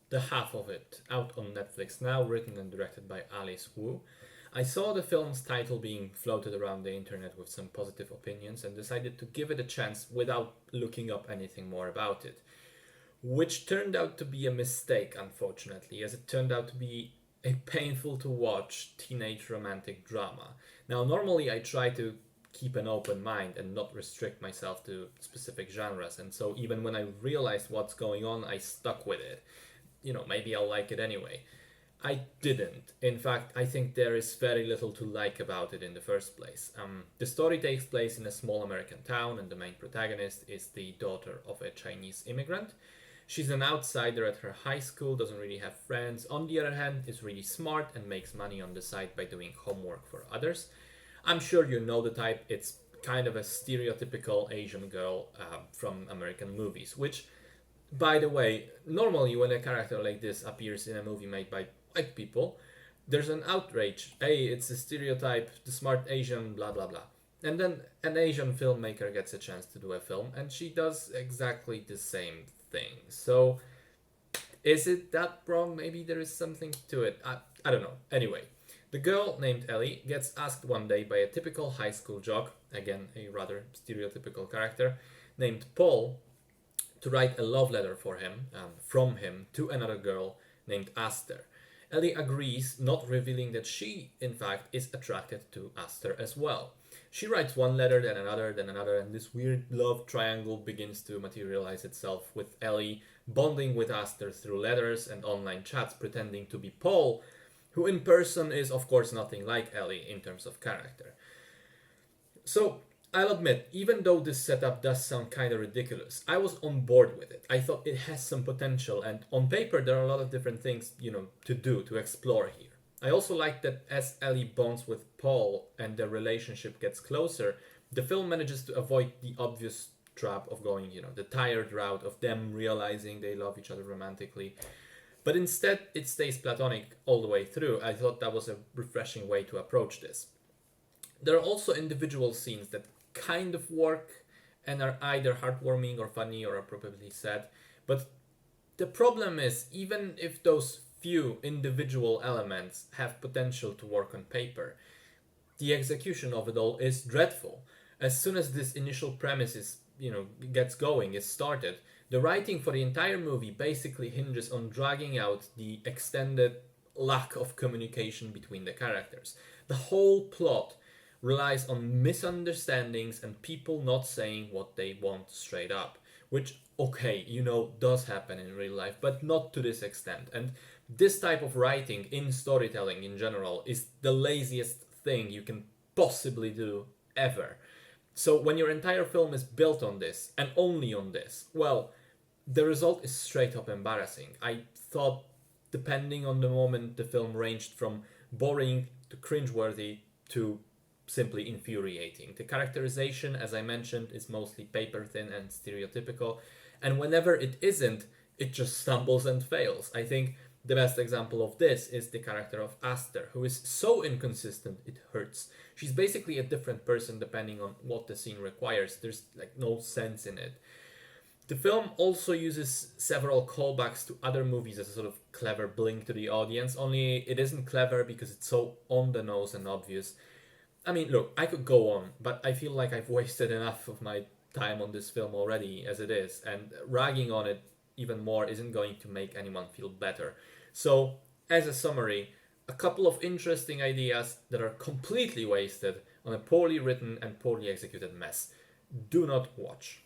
the half of it out on Netflix now, written and directed by Alice Wu. I saw the film's title being floated around the internet with some positive opinions and decided to give it a chance without looking up anything more about it, which turned out to be a mistake, unfortunately, as it turned out to be a painful to watch teenage romantic drama. Now, normally I try to keep an open mind and not restrict myself to specific genres, and so even when I realized what's going on, I stuck with it. Maybe I'll like it anyway. I didn't. In fact, I think there is very little to like about it in the first place. The story takes place in a small American town, and the main protagonist is the daughter of a Chinese immigrant. She's an outsider at her high school, doesn't really have friends. On the other hand, is really smart and makes money on the side by doing homework for others. I'm sure you know the type. It's kind of a stereotypical Asian girl from American movies, which, by the way, normally when a character like this appears in a movie made by white people, there's an outrage. Hey, it's a stereotype, the smart Asian, blah blah blah. And then an Asian filmmaker gets a chance to do a film, and she does exactly the same thing. So, is it that wrong? Maybe there is something to it. I don't know. Anyway, the girl named Ellie gets asked one day by a typical high school jock, again, a rather stereotypical character, named Paul, to write a love letter for him, from him, to another girl named Aster. Ellie agrees, not revealing that she, in fact, is attracted to Aster as well. She writes one letter, then another, and this weird love triangle begins to materialize itself, with Ellie bonding with Aster through letters and online chats, pretending to be Paul, who in person is, of course, nothing like Ellie in terms of character. So, I'll admit, even though this setup does sound kind of ridiculous, I was on board with it. I thought it has some potential, and on paper, there are a lot of different things, to do, to explore here. I also like that as Ellie bonds with Paul and their relationship gets closer, the film manages to avoid the obvious trap of going, the tired route of them realizing they love each other romantically. But instead, it stays platonic all the way through. I thought that was a refreshing way to approach this. There are also individual scenes that kind of work and are either heartwarming or funny or appropriately sad. But the problem is, even if those few individual elements have potential to work on paper, the execution of it all is dreadful. As soon as this initial premise gets going, is started, the writing for the entire movie basically hinges on dragging out the extended lack of communication between the characters. The whole plot relies on misunderstandings and people not saying what they want straight up, which, okay, does happen in real life, but not to this extent. And this type of writing in storytelling in general is the laziest thing you can possibly do ever. So when your entire film is built on this and only on this, well, the result is straight up embarrassing. I thought, depending on the moment, the film ranged from boring to cringeworthy to simply infuriating. The characterization, as I mentioned, is mostly paper thin and stereotypical, and whenever it isn't, it just stumbles and fails. I think the best example of this is the character of Aster, who is so inconsistent it hurts. She's basically a different person depending on what the scene requires. There's no sense in it. The film also uses several callbacks to other movies as a sort of clever blink to the audience, only it isn't clever because it's so on the nose and obvious. I mean, look, I could go on, but I feel like I've wasted enough of my time on this film already as it is, and ragging on it even more isn't going to make anyone feel better. So, as a summary, a couple of interesting ideas that are completely wasted on a poorly written and poorly executed mess. Do not watch.